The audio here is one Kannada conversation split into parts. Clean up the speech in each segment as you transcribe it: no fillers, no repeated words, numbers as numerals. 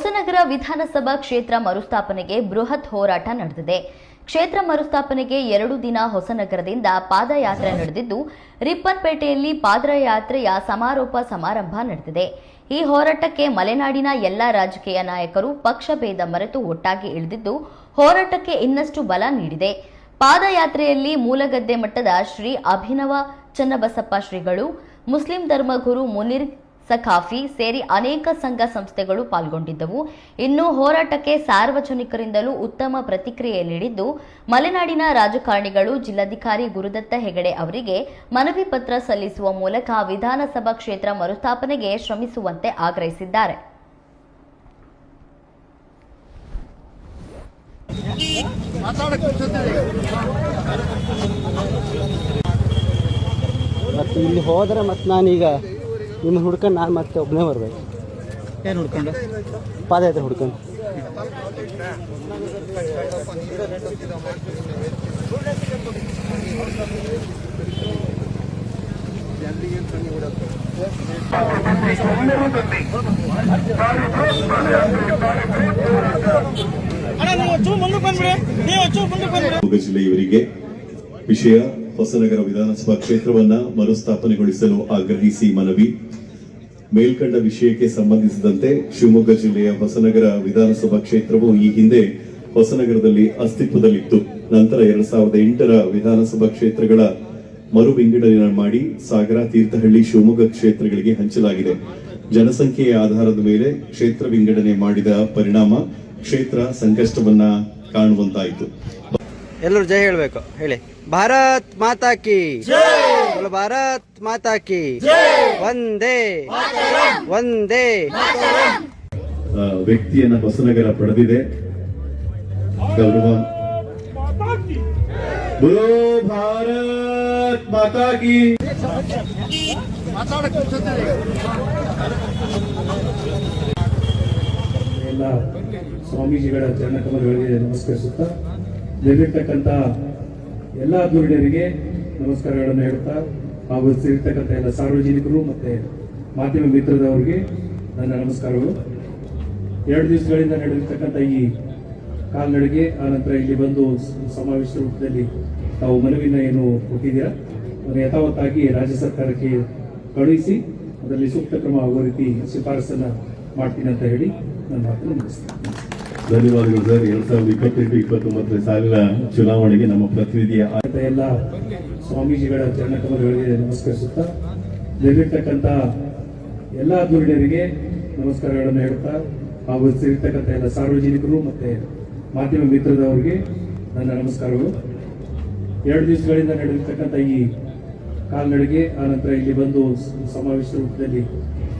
ಹೊಸನಗರ ವಿಧಾನಸಭಾ ಕ್ಷೇತ್ರ ಮರುಸ್ಥಾಪನೆಗೆ ಬೃಹತ್ ಹೋರಾಟ ನಡೆದಿದೆ. ಕ್ಷೇತ್ರ ಮರುಸ್ಥಾಪನೆಗೆ 2 ದಿನ ಹೊಸನಗರದಿಂದ ಪಾದಯಾತ್ರೆ ನಡೆದಿದ್ದು, ರಿಪ್ಪನ್ಪೇಟೆಯಲ್ಲಿ ಪಾದಯಾತ್ರೆಯ ಸಮಾರೋಪ ಸಮಾರಂಭ ನಡೆದಿದೆ. ಈ ಹೋರಾಟಕ್ಕೆ ಮಲೆನಾಡಿನ ಎಲ್ಲ ರಾಜಕೀಯ ನಾಯಕರು ಪಕ್ಷಭೇದ ಮರೆತು ಒಟ್ಟಾಗಿ ಇಳಿದಿದ್ದು, ಹೋರಾಟಕ್ಕೆ ಇನ್ನಷ್ಟು ಬಲ ನೀಡಿದೆ. ಪಾದಯಾತ್ರೆಯಲ್ಲಿ ಮೂಲಗದ್ದೆ ಮಠದ ಶ್ರೀ ಅಭಿನವ ಚನ್ನಬಸಪ್ಪ ಶ್ರೀಗಳು, ಮುಸ್ಲಿಂ ಧರ್ಮಗುರು ಮುನೀರ್ ಸಖಾಫಿ ಸೇರಿ ಅನೇಕ ಸಂಘ ಸಂಸ್ಥೆಗಳು ಪಾಲ್ಗೊಂಡಿದ್ದವು. ಇನ್ನು ಹೋರಾಟಕ್ಕೆ ಸಾರ್ವಜನಿಕರಿಂದಲೂ ಉತ್ತಮ ಪ್ರತಿಕ್ರಿಯೆ ನೀಡಿದ್ದು, ಮಲೆನಾಡಿನ ರಾಜಕಾರಣಿಗಳು ಜಿಲ್ಲಾಧಿಕಾರಿ ಗುರುದತ್ತ ಹೆಗಡೆ ಅವರಿಗೆ ಮನವಿ ಪತ್ರ ಸಲ್ಲಿಸುವ ಮೂಲಕ ವಿಧಾನಸಭಾ ಕ್ಷೇತ್ರ ಮರುಸ್ಥಾಪನೆಗೆ ಶ್ರಮಿಸುವಂತೆ ಆಗ್ರಹಿಸಿದ್ದಾರೆ. ಮತ್ತು ಇಲ್ಲಿ ಹೋದರೆ ಮತ್ತು ನಾನೀಗ ನಿಮ್ಮ ಹುಡ್ಕೊಂಡು ನಾನು ಮತ್ತೆ ಒಬ್ಬನೇ ಬರ್ಬೇಕು. ಏನು ಹುಡ್ಕೊಂಡು? ಪಾದಯಾತ್ರೆ ಹುಡ್ಕೊಂಡು. ಜಿಲ್ಲೆಯವರಿಗೆ ವಿಷಯ ಹೊಸನಗರ ವಿಧಾನಸಭಾ ಕ್ಷೇತ್ರವನ್ನ ಮರುಸ್ಥಾಪನೆಗೊಳಿಸಲು ಆಗ್ರಹಿಸಿ ಮನವಿ. ಮೇಲ್ಕಂಡ ವಿಷಯಕ್ಕೆ ಸಂಬಂಧಿಸಿದಂತೆ ಶಿವಮೊಗ್ಗ ಜಿಲ್ಲೆಯ ಹೊಸನಗರ ವಿಧಾನಸಭಾ ಕ್ಷೇತ್ರವು ಈ ಹಿಂದೆ ಹೊಸನಗರದಲ್ಲಿ ಅಸ್ತಿತ್ವದಲ್ಲಿತ್ತು. ನಂತರ 2008ರ ವಿಧಾನಸಭಾ ಕ್ಷೇತ್ರಗಳ ಮರು ವಿಂಗಡಣೆ ಮಾಡಿ ಸಾಗರ, ತೀರ್ಥಹಳ್ಳಿ, ಶಿವಮೊಗ್ಗ ಕ್ಷೇತ್ರಗಳಿಗೆ ಹಂಚಲಾಗಿದೆ. ಜನಸಂಖ್ಯೆಯ ಆಧಾರದ ಮೇಲೆ ಕ್ಷೇತ್ರ ವಿಂಗಡಣೆ ಮಾಡಿದ ಪರಿಣಾಮ ಕ್ಷೇತ್ರ ಸಂಕಷ್ಟವನ್ನ ಕಾಣುವಂತಾಯಿತು. ಎಲ್ಲರೂ ಜೈ ಹೇಳಬೇಕು. ಹೇಳಿ, ಭಾರತ್ ಮಾತಾ ಕಿ ಭಾರತ್ ಮಾತಾ ಕಿ ವಂದೇ ವಂದೇ. ವ್ಯಕ್ತಿಯನ್ನ ಹೊಸನಗರ ಪಡೆದಿದೆ. ಗೌರವ ಬೋಲೋ ಭಾರತ್ ಮಾತಾ ಕಿ. ಎಲ್ಲ ಸ್ವಾಮೀಜಿಗಳ ಚರಣಕಮಲಗಳಿಗೆ ನಮಸ್ಕರಿಸುತ್ತಾ, ಇಲ್ಲಿರ್ತಕ್ಕಂಥ ಎಲ್ಲ ಧುರೀಣರಿಗೆ ನಮಸ್ಕಾರಗಳನ್ನು ಹೇಳುತ್ತಾ, ಹಾಗೂ ಸೇರಿರ್ತಕ್ಕಂಥ ಎಲ್ಲ ಸಾರ್ವಜನಿಕರು ಮತ್ತೆ ಮಾಧ್ಯಮ ಮಿತ್ರದವರಿಗೆ ನನ್ನ ನಮಸ್ಕಾರಗಳು. 2 ದಿವಸಗಳಿಂದ ನಡೆದಿರ್ತಕ್ಕಂಥ ಈ ಕಾಲ್ನಡಿಗೆ, ಆನಂತರ ಇಲ್ಲಿ ಬಂದು ಸಮಾವೇಶ ರೂಪದಲ್ಲಿ ತಾವು ಮನವಿನ ಏನು ಕೊಟ್ಟಿದ್ದೀರಾ, ಅದನ್ನು ಯಥಾವತ್ತಾಗಿ ರಾಜ್ಯ ಸರ್ಕಾರಕ್ಕೆ ಕಳುಹಿಸಿ ಅದರಲ್ಲಿ ಸೂಕ್ತ ಕ್ರಮ ಆಗುವ ರೀತಿ ಶಿಫಾರಸನ್ನ ಮಾಡ್ತೀನಿ ಅಂತ ಹೇಳಿ ನನ್ನ ಮಾತನ್ನು ಮುಗಿಸ್ತೇನೆ. ಧನ್ಯವಾದಗಳು ಸರ್. 2028-29 ಸಾಲಿನ ಚುನಾವಣೆಗೆ ನಮ್ಮ ಪ್ರತಿನಿಧಿಯ ಎಲ್ಲ ಸ್ವಾಮೀಜಿಗಳ ಚರಣಕಮಲಗಳಿಗೆ ನಮಸ್ಕರಿಸುತ್ತಾ, ಇಲ್ಲಿರ್ತಕ್ಕಂಥ ಎಲ್ಲ ಧುರೀಣರಿಗೆ ನಮಸ್ಕಾರಗಳನ್ನು ಹೇಳುತ್ತಾ, ಹಾಗೂ ಸೇರಿರ್ತಕ್ಕಂಥ ಎಲ್ಲ ಸಾರ್ವಜನಿಕರು ಮತ್ತೆ ಮಾಧ್ಯಮ ಮಿತ್ರದವರಿಗೆ ನನ್ನ ನಮಸ್ಕಾರಗಳು. 2 ದಿವಸಗಳಿಂದ ನಡೆದಿರ್ತಕ್ಕಂಥ ಈ ಕಾಲ್ನಡಿಗೆ, ಆನಂತರ ಇಲ್ಲಿ ಬಂದು ಸಮಾವೇಶ ರೂಪದಲ್ಲಿ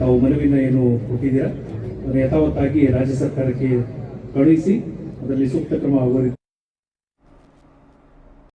ತಾವು ಮನವಿನ ಏನು ಕೊಟ್ಟಿದ್ದೀರಾ, ಅದನ್ನು ಯಥಾವತ್ತಾಗಿ ರಾಜ್ಯ ಸರ್ಕಾರಕ್ಕೆ ಕಳುಹಿಸಿ ಅದರಲ್ಲಿ ಸೂಕ್ತ ಕ್ರಮ ಆಗುವ ರೀತಿ